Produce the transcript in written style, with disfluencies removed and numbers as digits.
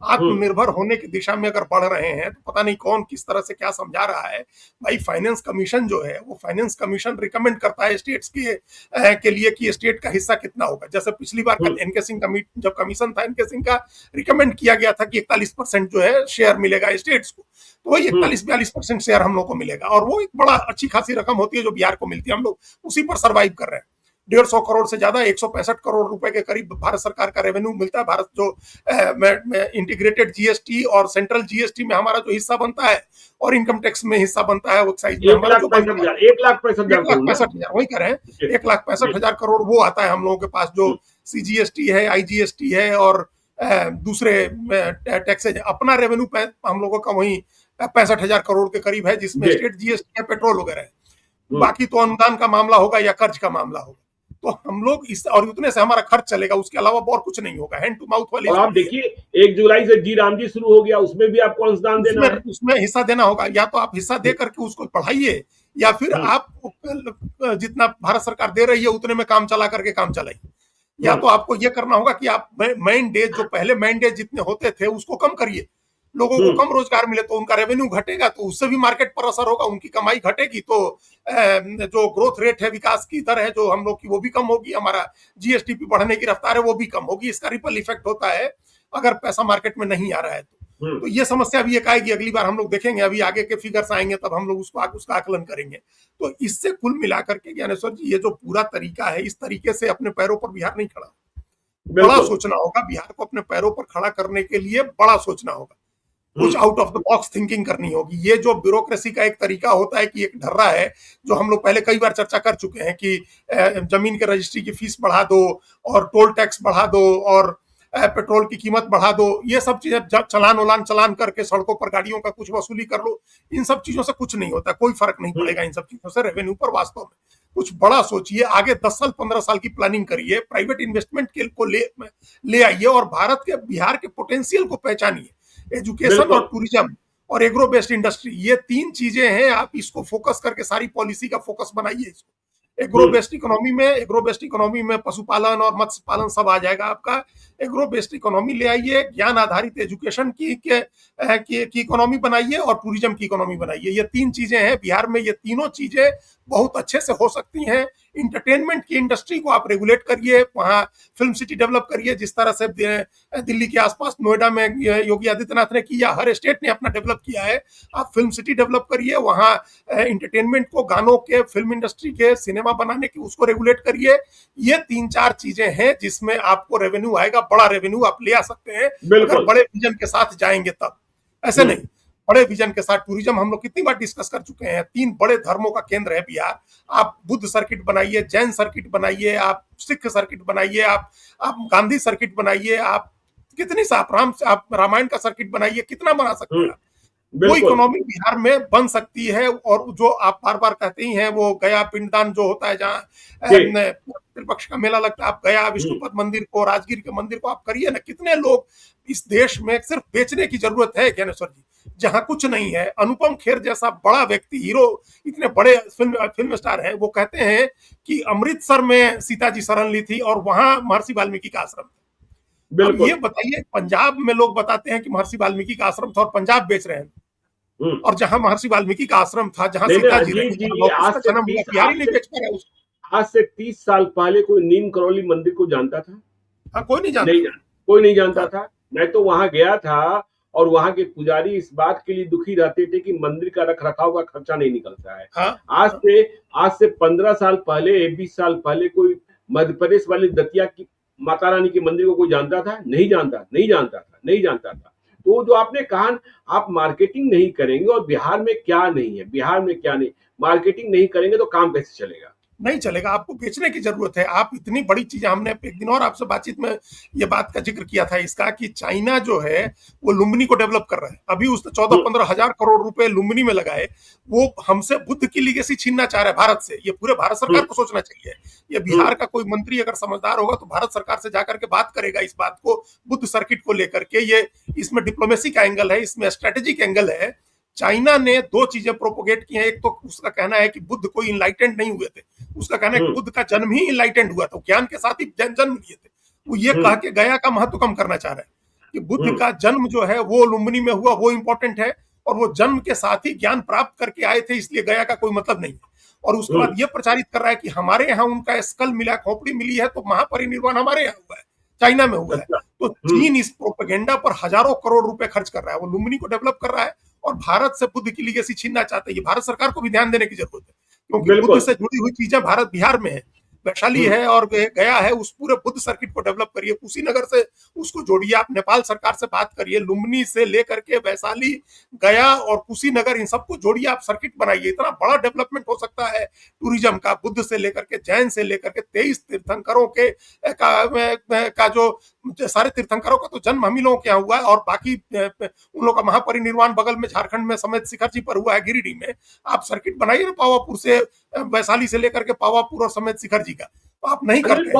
आत्मनिर्भर होने की दिशा में अगर बढ़ रहे हैं तो पता नहीं कौन किस तरह से क्या समझा रहा है। भाई फाइनेंस कमीशन जो है वो फाइनेंस कमीशन रिकमेंड करता है स्टेट्स के लिए कि स्टेट का हिस्सा कितना होगा। जैसे पिछली बार का एनके सिंह जब कमीशन था, एनके सिंह का रिकमेंड किया गया था कि 41% जो है शेयर मिलेगा स्टेट्स को, तो वही 41-42% शेयर हम लोग को मिलेगा, और वो एक बड़ा अच्छी खासी रकम होती है जो बिहार को मिलती है। हम लोग उसी पर सर्वाइव कर रहे हैं। 150 करोड़ से ज्यादा 165 करोड़ रुपए के करीब भारत सरकार का रेवेन्यू मिलता है। भारत जो इंटीग्रेटेड जीएसटी और सेंट्रल जीएसटी में हमारा जो हिस्सा बनता है और इनकम टैक्स में हिस्सा बनता है, वो एक्साइज में हमारा जो बनता है 1,65,000, वही कह रहे हैं 1,65,000 करोड़ वो आता है हम लोगों के पास, जो सीजीएसटी है, आईजीएसटी है और दूसरे टैक्स। अपना रेवेन्यू हम लोगों का वही 65,000 करोड़ के करीब है, जिसमें स्टेट जीएसटी है, पेट्रोल वगैरह है। बाकी तो अनुदान का मामला होगा या कर्ज का मामला होगा। तो हम लोग इस और उतने से हमारा खर्च चलेगा, उसके अलावा और कुछ नहीं होगा। हैंड टू माउथ वाली। और आप देखिए 1 जुलाई से जी राम जी शुरू हो गया, उसमें भी आपको अंशदान देना है, उसमें हिस्सा देना होगा। या तो आप हिस्सा दे करके उसको पढ़ाइए, या फिर आप जितना भारत सरकार दे रही है उतने में काम चला करके काम चलाइए। या तो आपको ये करना होगा कि आप मैन डेज, जो पहले मैन डेज जितने होते थे उसको कम करिए, लोगों को कम रोजगार मिले तो उनका रेवेन्यू घटेगा, तो उससे भी मार्केट पर असर होगा, उनकी कमाई घटेगी, तो जो ग्रोथ रेट है, विकास की दर है जो हम लोग की, वो भी कम होगी, हमारा जीएसटी बढ़ने की रफ्तार है वो भी कम होगी। इसका रिपल इफेक्ट होता है अगर पैसा मार्केट में नहीं आ रहा है तो ये समस्या भी एक आएगी। अगली बार हम लोग देखेंगे, अभी आगे के फिगर्स आएंगे तब हम लोग उसका आकलन करेंगे। तो इससे कुल मिलाकर के ज्ञानेश्वर जी, ये जो पूरा तरीका है, इस तरीके से अपने पैरों पर बिहार नहीं खड़ा, बड़ा सोचना होगा। बिहार को अपने पैरों पर खड़ा करने के लिए बड़ा सोचना होगा, कुछ out of the box thinking करनी होगी। ये जो ब्यूरोक्रेसी का एक तरीका होता है कि एक ढर्रा है, जो हम लोग पहले कई बार चर्चा कर चुके हैं कि जमीन के रजिस्ट्री की फीस बढ़ा दो और टोल टैक्स बढ़ा दो और पेट्रोल की कीमत बढ़ा दो, ये सब चीजें चलान करके सड़कों पर गाड़ियों का कुछ वसूली कर लो, इन सब चीजों से कुछ नहीं होता, कोई फर्क नहीं पड़ेगा इन सब चीजों से रेवेन्यू पर। वास्तव में कुछ बड़ा सोचिए, आगे 10 साल 15 साल की प्लानिंग करिए, प्राइवेट इन्वेस्टमेंट के को ले आइए और भारत के, बिहार के पोटेंशियल को पहचानिए। एजुकेशन और टूरिज्म और एग्रो बेस्ड इंडस्ट्री, ये 3 चीजें हैं। आप इसको फोकस करके सारी पॉलिसी का फोकस बनाइए इसको। एग्रो बेस्ड इकोनॉमी में पशुपालन और मत्स्य पालन सब आ जाएगा आपका। एग्रो बेस्ड इकोनॉमी ले आइए, ज्ञान आधारित एजुकेशन की इकोनॉमी बनाइए और टूरिज्म की इकोनॉमी बनाइए। ये 3 चीजें हैं बिहार में, ये तीनों चीजें बहुत अच्छे से हो सकती हैं। इंटरटेनमेंट की इंडस्ट्री को आप रेगुलेट करिए, वहाँ फिल्म सिटी डेवलप करिए, जिस तरह से दिल्ली के आसपास नोएडा में योगी आदित्यनाथ ने किया, हर स्टेट ने अपना डेवलप किया है। आप फिल्म सिटी डेवलप करिए, वहाँ इंटरटेनमेंट को, गानों के, फिल्म इंडस्ट्री के, सिनेमा बनाने की, उसको रेगुलेट करिए। ये 3-4 चीजें हैं जिसमें आपको रेवेन्यू आएगा, बड़ा रेवेन्यू आप ले आ सकते हैं अगर बड़े विजन के साथ जाएंगे तब। ऐसे नहीं, बड़े विजन के साथ। टूरिज्म हम लोग कितनी बार डिस्कस कर चुके हैं, 3 बड़े धर्मों का केंद्र है बिहार। आप बुद्ध सर्किट बनाइए, जैन सर्किट बनाइए, आप सिख सर्किट बनाइए, आप गांधी सर्किट बनाइए, आप कितनी सा आप रामायण का सर्किट बनाइए, कितना बना सकते हैं। वो इकोनॉमी बिहार में बन सकती है। और जो आप बार बार कहते ही हैं, वो गया पिंडदान जो होता है, जहाँ पितृपक्ष का मेला लगता है, आप गया विष्णुपद मंदिर को, राजगीर के मंदिर को आप करिए ना। कितने लोग इस देश में, सिर्फ बेचने की जरूरत है ज्ञानेश्वर जी, जहां कुछ नहीं है। अनुपम खेर जैसा बड़ा व्यक्ति, हीरो, इतने बड़े फिल्म स्टार है, वो कहते हैं कि अमृतसर में सीता जी शरण ली थी और वहां महर्षि वाल्मीकि का आश्रम था। अब ये बताइए, पंजाब में लोग बताते हैं कि महर्षि वाल्मीकि का आश्रम था और पंजाब बेच रहे हैं। और जहां महर्षि वाल्मीकि का आश्रम था, जहां सीता जी जन्म हुआ, बिहारी नहीं बेच पा रहा उसको। आज से 30 साल पहले कोई नीम करौली मंदिर को जानता था? कोई नहीं जानता, कोई नहीं जानता था। मैं तो वहां गया था और वहां के पुजारी इस बात के लिए दुखी रहते थे कि मंदिर का रख रखाव का खर्चा नहीं निकलता है। आज से 15 साल पहले, 20 साल पहले कोई मध्य प्रदेश वाली दतिया की माता रानी के मंदिर को कोई जानता था? नहीं जानता था। तो जो आपने कहा, आप मार्केटिंग नहीं करेंगे, और बिहार में क्या नहीं, मार्केटिंग नहीं करेंगे तो काम कैसे चलेगा? नहीं चलेगा, आपको बेचने की जरूरत है। आप इतनी बड़ी चीजें, हमने एक दिन और आपसे बातचीत में ये बात का जिक्र किया था इसका, कि चाइना जो है वो लुम्बिनी को डेवलप कर रहा है। अभी उसने 14-15 हजार करोड़ रुपए लुम्बिनी में लगाए। वो हमसे बुद्ध की लीगेसी छीनना चाह रहा है भारत से। ये पूरे भारत सरकार को सोचना चाहिए। ये बिहार का कोई मंत्री अगर समझदार होगा तो भारत सरकार से जाकर के बात करेगा इस बात को, बुद्ध सर्किट को लेकर के। ये इसमें डिप्लोमेसी का एंगल है, इसमें स्ट्रेटेजिक एंगल है। चाइना ने 2 चीजें प्रोपोगेट की हैं। एक तो उसका कहना है कि बुद्ध कोई इनलाइटेंड नहीं हुए थे, उसका कहना है कि बुद्ध का जन्म ही इनलाइटेंड हुआ था, ज्ञान के साथ ही जन्म लिए थे। वो ये कह के गया का महत्व कम करना चाह रहा है। कि बुद्ध का जन्म जो है वो लुम्बिनी में हुआ, वो इंपॉर्टेंट है, और वो जन्म के साथ ही ज्ञान प्राप्त करके आए थे, इसलिए गया का कोई मतलब नहीं है। और उसके बाद ये प्रचारित कर रहा है कि हमारे यहाँ उनका स्कल मिला, खोपड़ी मिली है, तो महापरिनिर्वाण हमारे यहाँ हुआ है, चाइना में हुआ है। तो चीन इस प्रोपेगेंडा पर हजारों करोड़ रुपए खर्च कर रहा है, वो लुम्बिनी को डेवलप कर रहा है और भारत से बुद्ध की लीगेसी छीनना चाहते हैं। ये भारत सरकार को भी ध्यान देने की जरूरत है, क्योंकि बुद्ध से जुड़ी हुई चीजें भारत बिहार में है, वैशाली है और गया है। उस पूरे बुद्ध सर्किट को डेवलप करिए, कुशीनगर से उसको जोड़िए, आप नेपाल सरकार से बात करिए, लुम्बिनी से लेकर के वैशाली, गया और कुशीनगर, इन सबको जोड़िए, आप सर्किट बनाइए। इतना बड़ा डेवलपमेंट हो सकता है टूरिज्म का, बुद्ध से लेकर के, जैन से लेकर के 23 तीर्थंकरों के का जो सारे तीर्थंकरों का तो जन्म हम ही लोगों के यहाँ हुआ है, और बाकी उन लोगों का महापरिनिर्वाण बगल में झारखंड में समेत शिखर जी पर हुआ है, गिरिडीह में। आप सर्किट बनाइए ना, पावापुर से, वैशाली से लेकर के पावापुर और समेत शिखर जी का, तो आप नहीं करते।